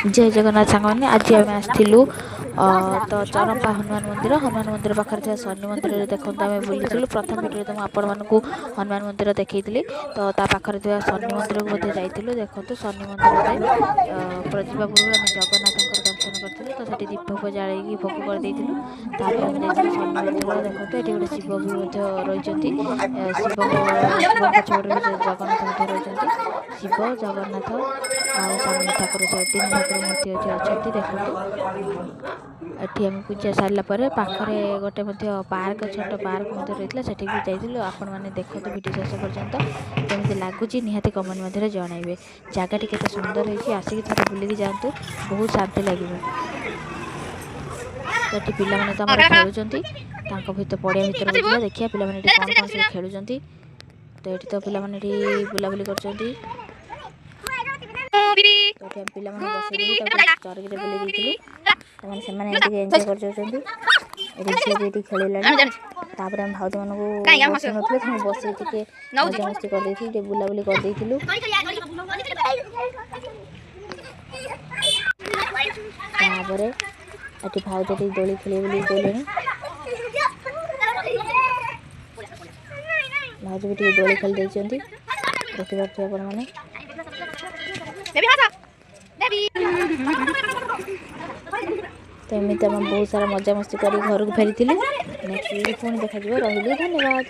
जय जगन्नाथ सांग मैंने आज आम आसलु तो चरंपा हनुमान मंदिर पाखे शनि मंदिर देखो आम बुलूँ प्रथम भिडियो तो आपण मानक हनुमान मंदिर देखी तो पाखे शनि मंदिर को जाइलु देखो शनि मंदिर से जावा पूर्व आम जगन्नाथ दर्शन करूँ तो दीप भोग जाल भोग करदे शनि मंदिर देखो ये गोटे शिव भी रही शिव पछपटे जगन्नाथ रही शिव जगन्नाथ शनि ठाकुर तीन ठाकुर मूर्ति अच्छी देखो एटी आम पूजा सारापर पाखे गोटे पार्क छोट पार्क रही है सेठी भी जाइलु आपण मैंने देखो वीडियो शेष पर्यंत केमी लगुच निहाती कमेंट मध्य जनइबे जगह केते सुंदर है आसिक थे बुलिकी जातु बहुत शांति लगे तो पिला माने तो आमर खेलुचंती तांको भितर पड़िया भितर बुझा देखिया पिला माने कौन कौन सब खेलुचंती तो ये तो पिला माने बुलाबुली करचंती तो पिला माने बसई चरक बुले देइथिलु तमाने से माने एंजॉय करचंती रिक्शा भी खेलला तापर हम भाउज मानू बस नथले हम बसई टिके मजा मस्ती कर देइथिलु टे बुलाबुली कर देइथिलु तापर एटी भाउज टी दोली खेले बोली कहले भाउज भी टी दोली खेल देइचंती देखि पाछे आपण माने तो एमती आम बहुत सारा मजा मस्ती कर घर को फेरी नेक्स्ट वीडियो पुणी देखा रही धन्यवाद।